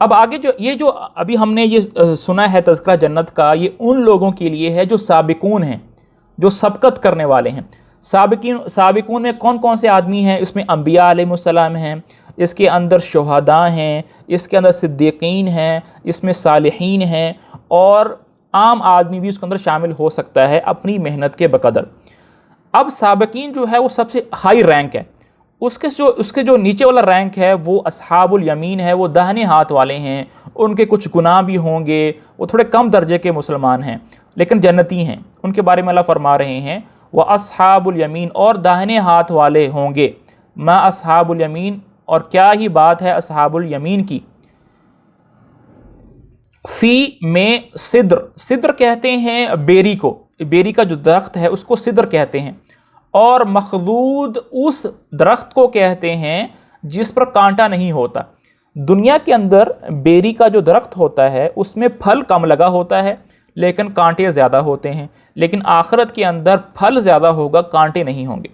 اب آگے یہ جو ابھی ہم نے یہ سنا ہے تذکرہ جنت کا، یہ ان لوگوں کے لیے ہے جو سابقون ہیں، جو سبقت کرنے والے ہیں۔ سابقون میں کون کون سے آدمی ہیں؟ اس میں انبیاء علیہ السلام ہیں، اس کے اندر شہداء ہیں، اس کے اندر صدیقین ہیں، اس میں صالحین ہیں، اور عام آدمی بھی اس کے اندر شامل ہو سکتا ہے اپنی محنت کے بقدر۔ اب سابقین جو ہے وہ سب سے ہائی رینک ہے، اس کے جو نیچے والا رینک ہے وہ اصحاب الیمین ہے، وہ داہنے ہاتھ والے ہیں، ان کے کچھ گناہ بھی ہوں گے، وہ تھوڑے کم درجے کے مسلمان ہیں لیکن جنتی ہیں، ان کے بارے میں اللہ فرما رہے ہیں وہ اصحاب الیمین، اور داہنے ہاتھ والے ہوں گے۔ ما اصحاب الیمین، اور کیا ہی بات ہے اصحاب الیمین کی۔ فی میں صدر کہتے ہیں بیری کو، بیری کا جو درخت ہے اس کو صدر کہتے ہیں، اور مخضود اس درخت کو کہتے ہیں جس پر کانٹا نہیں ہوتا۔ دنیا کے اندر بیری کا جو درخت ہوتا ہے اس میں پھل کم لگا ہوتا ہے لیکن کانٹے زیادہ ہوتے ہیں، لیکن آخرت کے اندر پھل زیادہ ہوگا، کانٹے نہیں ہوں گے۔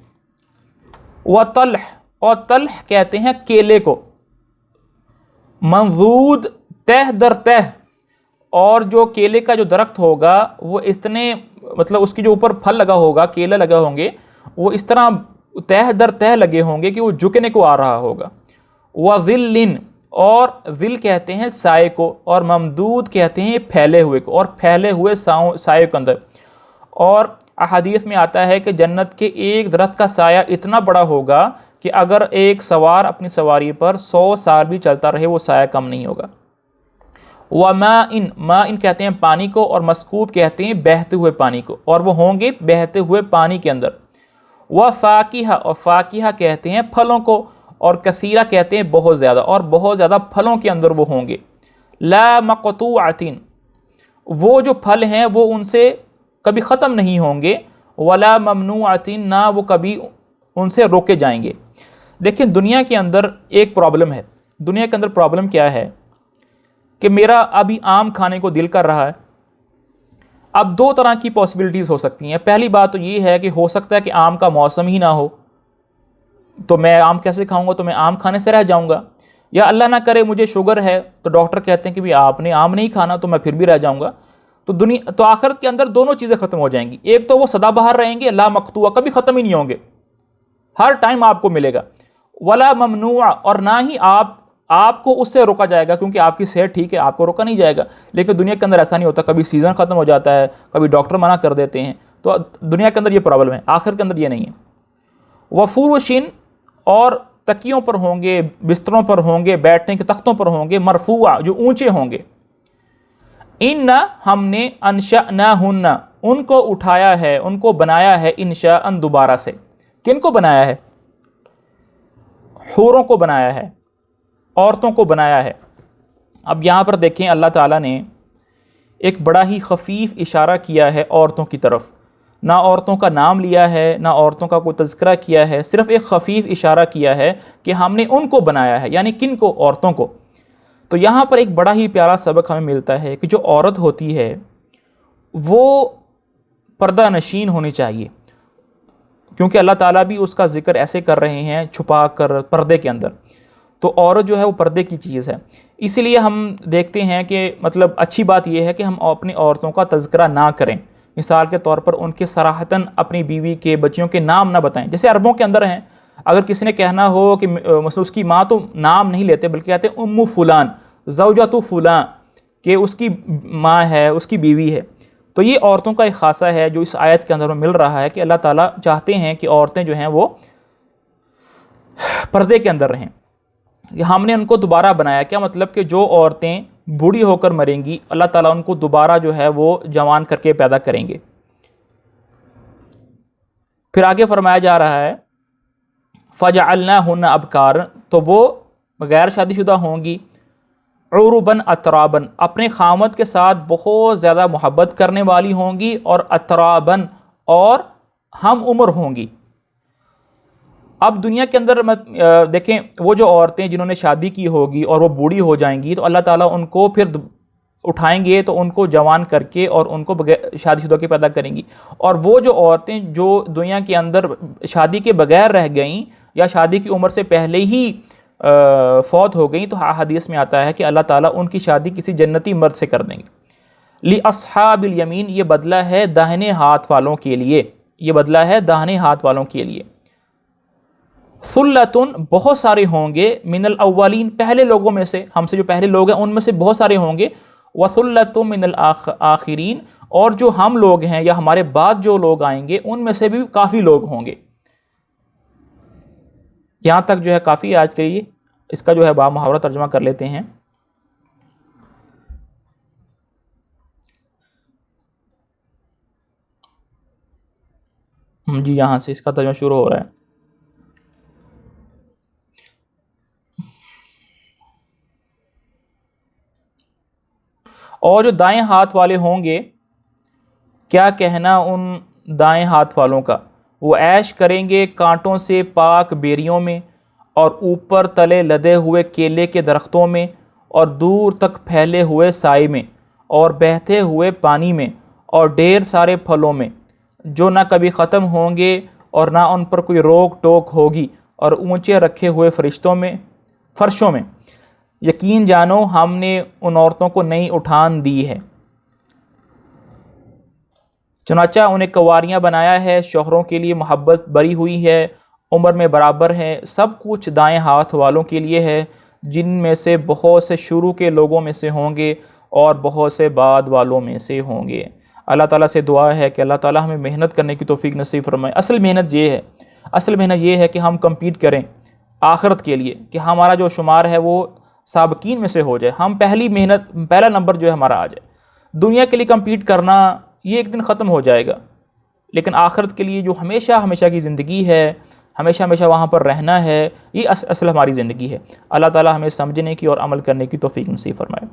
وطلح، اور طلح کہتے ہیں کیلے کو، منضود تہ در تہ، اور جو کیلے کا جو درخت ہوگا وہ اتنے مطلب اس کی جو اوپر پھل لگا ہوگا، کیلے لگے ہوں گے، وہ اس طرح تہ در تہ لگے ہوں گے کہ وہ جھکنے کو آ رہا ہوگا۔ وَظِلٍ، اور ظل کہتے ہیں سائے کو، اور ممدود کہتے ہیں پھیلے ہوئے کو، اور پھیلے ہوئے سائے کے اندر۔ اور احادیث میں آتا ہے کہ جنت کے ایک درخت کا سایہ اتنا بڑا ہوگا کہ اگر ایک سوار اپنی سواری پر 100 سال بھی چلتا رہے وہ سایہ کم نہیں ہوگا۔ وَمَاءٍ، ماء کہتے ہیں پانی کو، اور مسکوب کہتے ہیں بہتے ہوئے پانی کو، اور وہ ہوں گے بہتے ہوئے پانی کے اندر۔ وَفَاكِهَةٍ، اور فاکہہ کہتے ہیں پھلوں کو، اور کثیرہ کہتے ہیں بہت زیادہ، اور بہت زیادہ پھلوں کے اندر وہ ہوں گے۔ لا مقطوعۃ، وہ جو پھل ہیں وہ ان سے کبھی ختم نہیں ہوں گے۔ ولا ممنوعۃ، نہ وہ کبھی ان سے روکے جائیں گے۔ دیکھیں دنیا کے اندر ایک پرابلم ہے۔ دنیا کے اندر پرابلم کیا ہے کہ میرا ابھی آم کھانے کو دل کر رہا ہے۔ اب دو طرح کی پاسبلٹیز ہو سکتی ہیں۔ پہلی بات تو یہ ہے کہ ہو سکتا ہے کہ آم کا موسم ہی نہ ہو، تو میں آم کیسے کھاؤں گا، تو میں آم کھانے سے رہ جاؤں گا۔ یا اللہ نہ کرے مجھے شوگر ہے تو ڈاکٹر کہتے ہیں کہ بھی آپ نے آم نہیں کھانا، تو میں پھر بھی رہ جاؤں گا۔ تو آخرت کے اندر دونوں چیزیں ختم ہو جائیں گی۔ ایک تو وہ سدا بہار رہیں گے، لا مقطوع، کبھی ختم ہی نہیں ہوں گے، ہر ٹائم آپ کو ملے گا۔ ولا ممنوع، اور نہ ہی آپ کو اس سے روکا جائے گا، کیونکہ آپ کی صحت ٹھیک ہے، آپ کو روکا نہیں جائے گا۔ لیکن دنیا کے اندر ایسا نہیں ہوتا، کبھی سیزن ختم ہو جاتا ہے، کبھی ڈاکٹر منع کر دیتے ہیں۔ تو دنیا کے اندر یہ پرابلم ہے، آخرت کے اندر یہ نہیں ہے۔ وفروشن، اور تکیوں پر ہوں گے، بستروں پر ہوں گے، بیٹھنے کے تختوں پر ہوں گے، مرفوع، جو اونچے ہوں گے۔ اِنَّا، ہم نے، انشأناہن، ان کو اٹھایا ہے، ان کو بنایا ہے، انشاء، دوبارہ سے۔ کن کو بنایا ہے؟ حوروں کو بنایا ہے، عورتوں کو بنایا ہے۔ اب یہاں پر دیکھیں اللہ تعالیٰ نے ایک بڑا ہی خفیف اشارہ کیا ہے عورتوں کی طرف، نہ عورتوں کا نام لیا ہے، نہ عورتوں کا کوئی تذکرہ کیا ہے، صرف ایک خفیف اشارہ کیا ہے کہ ہم نے ان کو بنایا ہے، یعنی کن کو؟ عورتوں کو۔ تو یہاں پر ایک بڑا ہی پیارا سبق ہمیں ملتا ہے کہ جو عورت ہوتی ہے وہ پردہ نشین ہونی چاہیے، کیونکہ اللہ تعالیٰ بھی اس کا ذکر ایسے کر رہے ہیں چھپا کر پردے کے اندر۔ تو عورت جو ہے وہ پردے کی چیز ہے، اسی لیے ہم دیکھتے ہیں کہ مطلب اچھی بات یہ ہے کہ ہم اپنی عورتوں کا تذکرہ نہ کریں۔ مثال کے طور پر ان کے صراحتاً اپنی بیوی کے، بچیوں کے نام نہ بتائیں۔ جیسے عربوں کے اندر ہیں، اگر کسی نے کہنا ہو کہ مثلا اس کی ماں، تو نام نہیں لیتے بلکہ کہتے ہیں ام فلان، زوجۃ فلاں، کہ اس کی ماں ہے، اس کی بیوی ہے۔ تو یہ عورتوں کا ایک خاصہ ہے جو اس آیت کے اندر مل رہا ہے کہ اللہ تعالیٰ چاہتے ہیں کہ عورتیں جو ہیں وہ پردے کے اندر رہیں۔ ہم نے ان کو دوبارہ بنایا، کیا مطلب کہ جو عورتیں بوڑھی ہو کر مریں گی اللہ تعالیٰ ان کو دوبارہ جو ہے وہ جوان کر کے پیدا کریں گے۔ پھر آگے فرمایا جا رہا ہے فَجَعَلْنَاهُنَّ أَبْكَارًا، تو وہ غیر شادی شدہ ہوں گی، عُرُبًا أَتْرَابًا، اپنے خامد کے ساتھ بہت زیادہ محبت کرنے والی ہوں گی، اور أَتْرَابًا، اور ہم عمر ہوں گی۔ اب دنیا کے اندر دیکھیں وہ جو عورتیں جنہوں نے شادی کی ہوگی اور وہ بوڑھی ہو جائیں گی، تو اللہ تعالیٰ ان کو پھر اٹھائیں گے تو ان کو جوان کر کے اور ان کو شادی شدہ کے پیدا کریں گی۔ اور وہ جو عورتیں جو دنیا کے اندر شادی کے بغیر رہ گئیں یا شادی کی عمر سے پہلے ہی فوت ہو گئیں تو حدیث میں آتا ہے کہ اللہ تعالیٰ ان کی شادی کسی جنتی مرد سے کر دیں گے۔ لِأَصْحَابِ الْيَمِينِ، یہ بدلہ ہے داہنے ہاتھ والوں کے لیے، یہ بدلہ ہے داہنے ہاتھ والوں کے لیے۔ ثُلَّةٌ، بہت سارے ہوں گے، من الاولین، پہلے لوگوں میں سے، ہم سے جو پہلے لوگ ہیں ان میں سے بہت سارے ہوں گے، وَثُلَّةٌ مِّنَ الْآخِرِينَ، اور جو ہم لوگ ہیں یا ہمارے بعد جو لوگ آئیں گے ان میں سے بھی کافی لوگ ہوں گے۔ یہاں تک جو ہے کافی آج کے لیے، اس کا جو ہے با محاورہ ترجمہ کر لیتے ہیں۔ جی یہاں سے اس کا ترجمہ شروع ہو رہا ہے۔ اور جو دائیں ہاتھ والے ہوں گے، کیا کہنا ان دائیں ہاتھ والوں کا، وہ عیش کریں گے کانٹوں سے پاک بیریوں میں، اور اوپر تلے لدے ہوئے کیلے کے درختوں میں، اور دور تک پھیلے ہوئے سائے میں، اور بہتے ہوئے پانی میں، اور ڈھیر سارے پھلوں میں، جو نہ کبھی ختم ہوں گے اور نہ ان پر کوئی روک ٹوک ہوگی، اور اونچے رکھے ہوئے فرشوں میں۔ یقین جانو ہم نے ان عورتوں کو نئی اٹھان دی ہے، چنانچہ انہیں کنواریاں بنایا ہے، شوہروں کے لیے محبت بری ہوئی ہے، عمر میں برابر ہے، سب کچھ دائیں ہاتھ والوں کے لیے ہے، جن میں سے بہت سے شروع کے لوگوں میں سے ہوں گے اور بہت سے بعد والوں میں سے ہوں گے۔ اللہ تعالیٰ سے دعا ہے کہ اللہ تعالیٰ ہمیں محنت کرنے کی توفیق نصیب فرمائے۔ اصل محنت یہ ہے کہ ہم کمپیٹ کریں آخرت کے لیے، کہ ہمارا جو شمار ہے وہ سابقین میں سے ہو جائے، ہم پہلا نمبر جو ہے ہمارا آ جائے۔ دنیا کے لیے کمپیٹ کرنا یہ ایک دن ختم ہو جائے گا، لیکن آخرت کے لیے جو ہمیشہ کی زندگی ہے، ہمیشہ وہاں پر رہنا ہے، یہ اصل ہماری زندگی ہے۔ اللہ تعالیٰ ہمیں سمجھنے کی اور عمل کرنے کی توفیق نصیب فرمائے۔